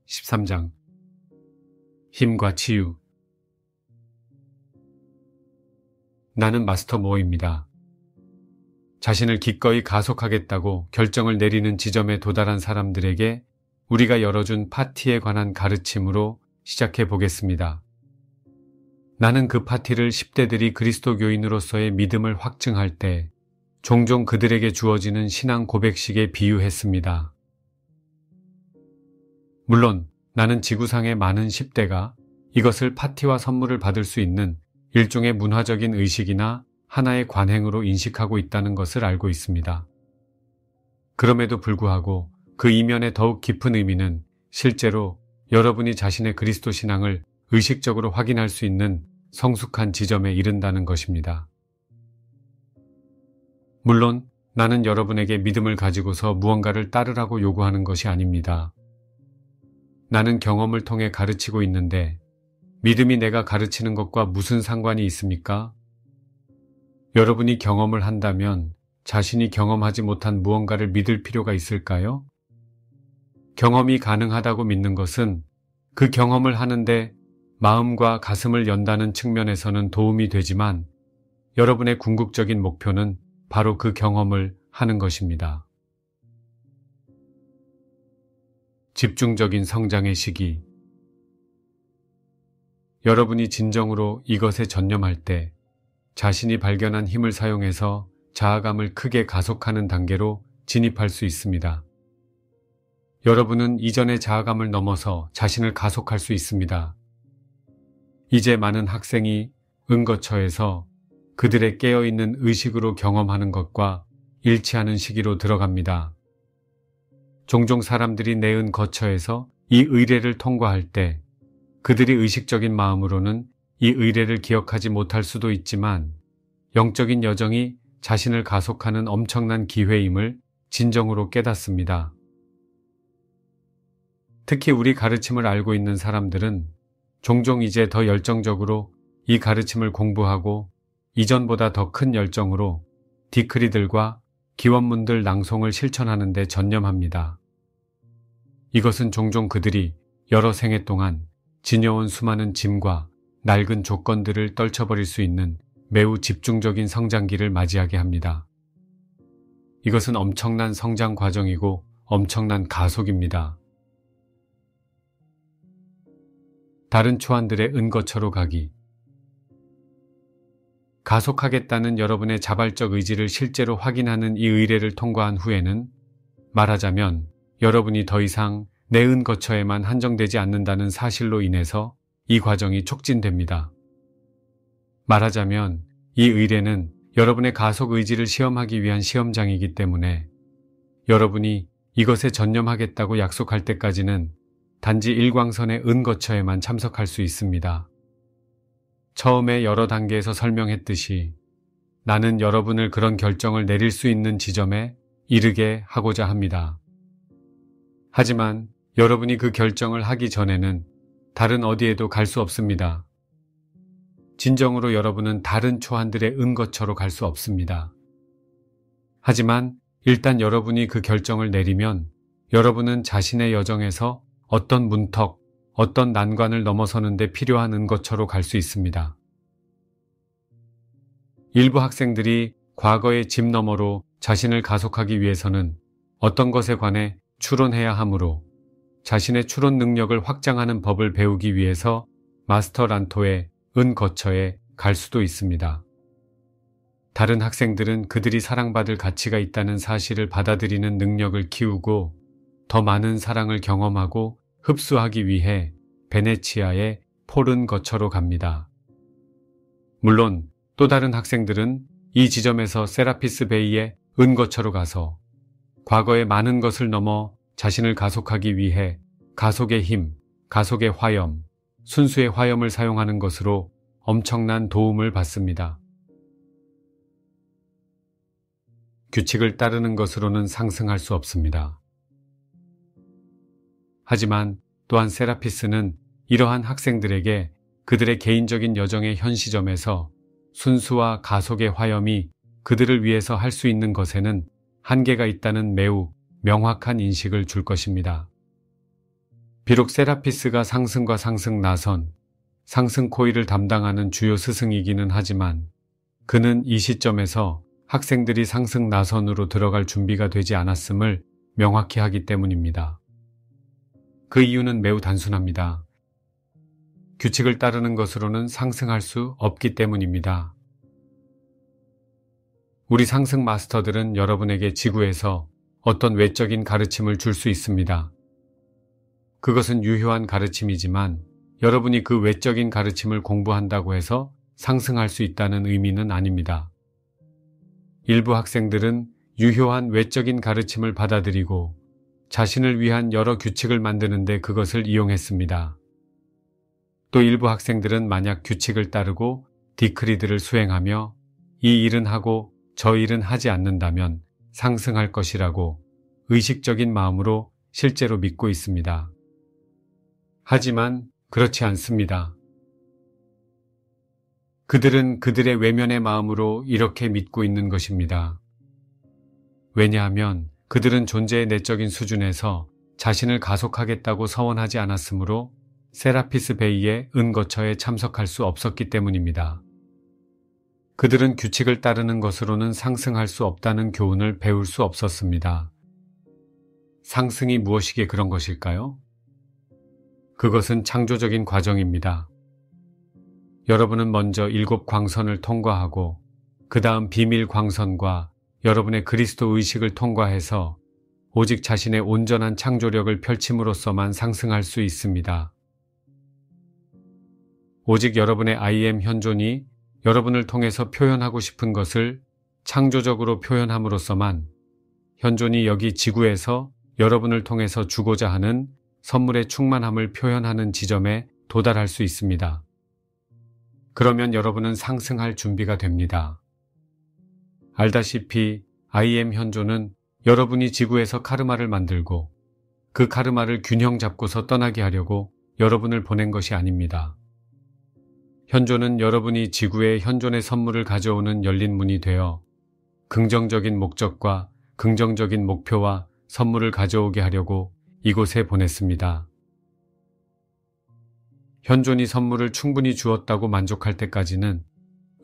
13장 힘과 치유. 나는 마스터 모어입니다. 자신을 기꺼이 가속하겠다고 결정을 내리는 지점에 도달한 사람들에게 우리가 열어준 파티에 관한 가르침으로 시작해 보겠습니다. 나는 그 파티를 10대들이 그리스도교인으로서의 믿음을 확증할 때 종종 그들에게 주어지는 신앙 고백식에 비유했습니다. 물론 나는 지구상의 많은 10대가 이것을 파티와 선물을 받을 수 있는 일종의 문화적인 의식이나 하나의 관행으로 인식하고 있다는 것을 알고 있습니다. 그럼에도 불구하고 그 이면의 더욱 깊은 의미는 실제로 여러분이 자신의 그리스도 신앙을 의식적으로 확인할 수 있는 성숙한 지점에 이른다는 것입니다. 물론 나는 여러분에게 믿음을 가지고서 무언가를 따르라고 요구하는 것이 아닙니다. 나는 경험을 통해 가르치고 있는데 믿음이 내가 가르치는 것과 무슨 상관이 있습니까? 여러분이 경험을 한다면 자신이 경험하지 못한 무언가를 믿을 필요가 있을까요? 경험이 가능하다고 믿는 것은 그 경험을 하는데 마음과 가슴을 연다는 측면에서는 도움이 되지만 여러분의 궁극적인 목표는 바로 그 경험을 하는 것입니다. 집중적인 성장의 시기. 여러분이 진정으로 이것에 전념할 때 자신이 발견한 힘을 사용해서 자아감을 크게 가속하는 단계로 진입할 수 있습니다. 여러분은 이전의 자아감을 넘어서 자신을 가속할 수 있습니다. 이제 많은 학생이 은거처에서 그들의 깨어있는 의식으로 경험하는 것과 일치하는 시기로 들어갑니다. 종종 사람들이 내 은거처에서 이 의례를 통과할 때 그들이 의식적인 마음으로는 이 의례를 기억하지 못할 수도 있지만 영적인 여정이 자신을 가속하는 엄청난 기회임을 진정으로 깨닫습니다. 특히 우리 가르침을 알고 있는 사람들은 종종 이제 더 열정적으로 이 가르침을 공부하고 이전보다 더 큰 열정으로 디크리들과 기원문들 낭송을 실천하는 데 전념합니다. 이것은 종종 그들이 여러 생애 동안 지녀온 수많은 짐과 낡은 조건들을 떨쳐버릴 수 있는 매우 집중적인 성장기를 맞이하게 합니다. 이것은 엄청난 성장 과정이고 엄청난 가속입니다. 다른 초안들의 은거처로 가기. 가속하겠다는 여러분의 자발적 의지를 실제로 확인하는 이 의례를 통과한 후에는 말하자면 여러분이 더 이상 내 은거처에만 한정되지 않는다는 사실로 인해서 이 과정이 촉진됩니다. 말하자면 이 의례는 여러분의 가속 의지를 시험하기 위한 시험장이기 때문에 여러분이 이것에 전념하겠다고 약속할 때까지는 단지 일광선의 은거처에만 참석할 수 있습니다. 처음에 여러 단계에서 설명했듯이 나는 여러분을 그런 결정을 내릴 수 있는 지점에 이르게 하고자 합니다. 하지만 여러분이 그 결정을 하기 전에는 다른 어디에도 갈 수 없습니다. 진정으로 여러분은 다른 초안들의 은거처로 갈 수 없습니다. 하지만 일단 여러분이 그 결정을 내리면 여러분은 자신의 여정에서 어떤 문턱, 어떤 난관을 넘어서는 데 필요한 은거처로 갈 수 있습니다. 일부 학생들이 과거의 집 너머로 자신을 가속하기 위해서는 어떤 것에 관해 추론해야 하므로 자신의 추론 능력을 확장하는 법을 배우기 위해서 마스터 란토의 은거처에 갈 수도 있습니다. 다른 학생들은 그들이 사랑받을 가치가 있다는 사실을 받아들이는 능력을 키우고 더 많은 사랑을 경험하고 흡수하기 위해 베네치아의 폴은 거처로 갑니다. 물론 또 다른 학생들은 이 지점에서 세라피스 베이의 은거처로 가서 과거의 많은 것을 넘어 자신을 가속하기 위해 가속의 힘, 가속의 화염, 순수의 화염을 사용하는 것으로 엄청난 도움을 받습니다. 규칙을 따르는 것으로는 상승할 수 없습니다. 하지만 또한 세라피스는 이러한 학생들에게 그들의 개인적인 여정의 현 시점에서 순수와 가속의 화염이 그들을 위해서 할 수 있는 것에는 한계가 있다는 매우 명확한 인식을 줄 것입니다. 비록 세라피스가 상승과 상승 나선, 상승 코일을 담당하는 주요 스승이기는 하지만 그는 이 시점에서 학생들이 상승 나선으로 들어갈 준비가 되지 않았음을 명확히 하기 때문입니다. 그 이유는 매우 단순합니다. 규칙을 따르는 것으로는 상승할 수 없기 때문입니다. 우리 상승 마스터들은 여러분에게 지구에서 어떤 외적인 가르침을 줄 수 있습니다. 그것은 유효한 가르침이지만 여러분이 그 외적인 가르침을 공부한다고 해서 상승할 수 있다는 의미는 아닙니다. 일부 학생들은 유효한 외적인 가르침을 받아들이고 자신을 위한 여러 규칙을 만드는데 그것을 이용했습니다. 또 일부 학생들은 만약 규칙을 따르고 디크리드를 수행하며 이 일은 하고 저 일은 하지 않는다면 상승할 것이라고 의식적인 마음으로 실제로 믿고 있습니다. 하지만 그렇지 않습니다. 그들은 그들의 외면의 마음으로 이렇게 믿고 있는 것입니다. 왜냐하면 그들은 존재의 내적인 수준에서 자신을 가속하겠다고 서원하지 않았으므로 세라피스 베이의 은거처에 참석할 수 없었기 때문입니다. 그들은 규칙을 따르는 것으로는 상승할 수 없다는 교훈을 배울 수 없었습니다. 상승이 무엇이기에 그런 것일까요? 그것은 창조적인 과정입니다. 여러분은 먼저 7 광선을 통과하고 그 다음 비밀 광선과 여러분의 그리스도 의식을 통과해서 오직 자신의 온전한 창조력을 펼침으로써만 상승할 수 있습니다. 오직 여러분의 I am 현존이 여러분을 통해서 표현하고 싶은 것을 창조적으로 표현함으로써만 현존이 여기 지구에서 여러분을 통해서 주고자 하는 선물의 충만함을 표현하는 지점에 도달할 수 있습니다. 그러면 여러분은 상승할 준비가 됩니다. 알다시피 I am 현존은 여러분이 지구에서 카르마를 만들고 그 카르마를 균형 잡고서 떠나게 하려고 여러분을 보낸 것이 아닙니다. 현존은 여러분이 지구에 현존의 선물을 가져오는 열린 문이 되어 긍정적인 목적과 긍정적인 목표와 선물을 가져오게 하려고 이곳에 보냈습니다. 현존이 선물을 충분히 주었다고 만족할 때까지는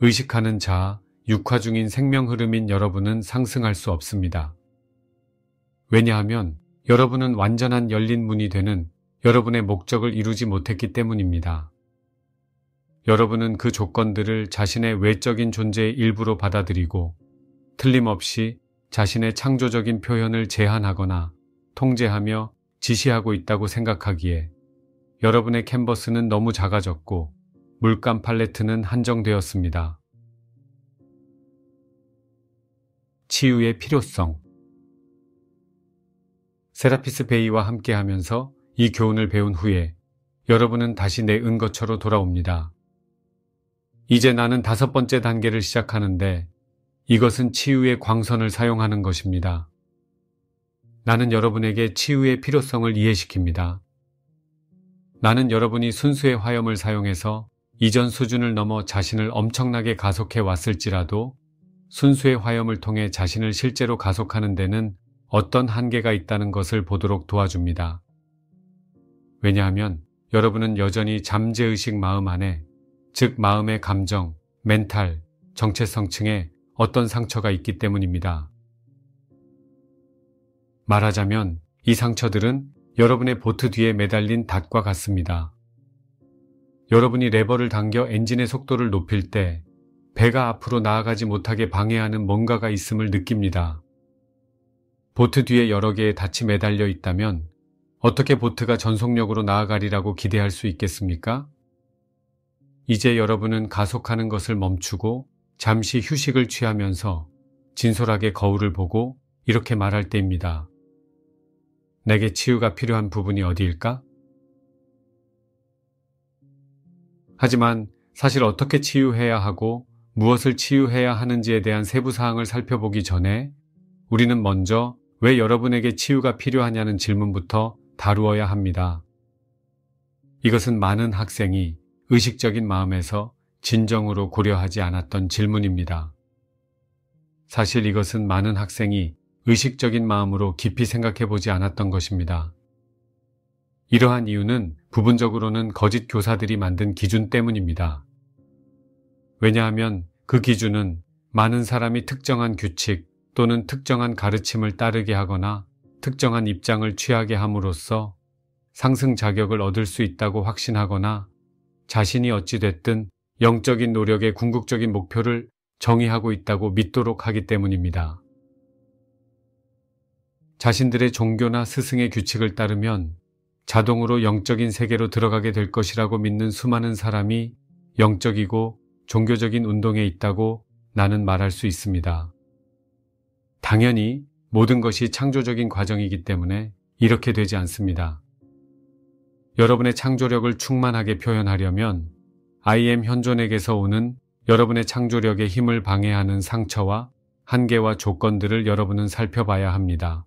의식하는 자아, 육화 중인 생명 흐름인 여러분은 상승할 수 없습니다. 왜냐하면 여러분은 완전한 열린 문이 되는 여러분의 목적을 이루지 못했기 때문입니다. 여러분은 그 조건들을 자신의 외적인 존재의 일부로 받아들이고 틀림없이 자신의 창조적인 표현을 제한하거나 통제하며 지시하고 있다고 생각하기에 여러분의 캔버스는 너무 작아졌고 물감 팔레트는 한정되었습니다. 치유의 필요성. 세라피스 베이와 함께하면서 이 교훈을 배운 후에 여러분은 다시 내 은거처로 돌아옵니다. 이제 나는 5번째 단계를 시작하는데 이것은 치유의 광선을 사용하는 것입니다. 나는 여러분에게 치유의 필요성을 이해시킵니다. 나는 여러분이 순수의 화염을 사용해서 이전 수준을 넘어 자신을 엄청나게 가속해 왔을지라도 순수의 화염을 통해 자신을 실제로 가속하는 데는 어떤 한계가 있다는 것을 보도록 도와줍니다. 왜냐하면 여러분은 여전히 잠재의식 마음 안에, 즉 마음의 감정, 멘탈, 정체성층에 어떤 상처가 있기 때문입니다. 말하자면 이 상처들은 여러분의 보트 뒤에 매달린 닷과 같습니다. 여러분이 레버를 당겨 엔진의 속도를 높일 때 배가 앞으로 나아가지 못하게 방해하는 뭔가가 있음을 느낍니다. 보트 뒤에 여러 개의 닷이 매달려 있다면 어떻게 보트가 전속력으로 나아가리라고 기대할 수 있겠습니까? 이제 여러분은 가속하는 것을 멈추고 잠시 휴식을 취하면서 진솔하게 거울을 보고 이렇게 말할 때입니다. 내게 치유가 필요한 부분이 어디일까? 하지만 사실 어떻게 치유해야 하고 무엇을 치유해야 하는지에 대한 세부 사항을 살펴보기 전에 우리는 먼저 왜 여러분에게 치유가 필요하냐는 질문부터 다루어야 합니다. 이것은 많은 학생이 의식적인 마음에서 진정으로 고려하지 않았던 질문입니다. 사실 이것은 많은 학생이 의식적인 마음으로 깊이 생각해 보지 않았던 것입니다. 이러한 이유는 부분적으로는 거짓 교사들이 만든 기준 때문입니다. 왜냐하면 그 기준은 많은 사람이 특정한 규칙 또는 특정한 가르침을 따르게 하거나 특정한 입장을 취하게 함으로써 상승 자격을 얻을 수 있다고 확신하거나 자신이 어찌됐든 영적인 노력의 궁극적인 목표를 정의하고 있다고 믿도록 하기 때문입니다. 자신들의 종교나 스승의 규칙을 따르면 자동으로 영적인 세계로 들어가게 될 것이라고 믿는 수많은 사람이 영적이고 종교적인 운동에 있다고 나는 말할 수 있습니다. 당연히 모든 것이 창조적인 과정이기 때문에 이렇게 되지 않습니다. 여러분의 창조력을 충만하게 표현하려면 I am 현존에게서 오는 여러분의 창조력의 힘을 방해하는 상처와 한계와 조건들을 여러분은 살펴봐야 합니다.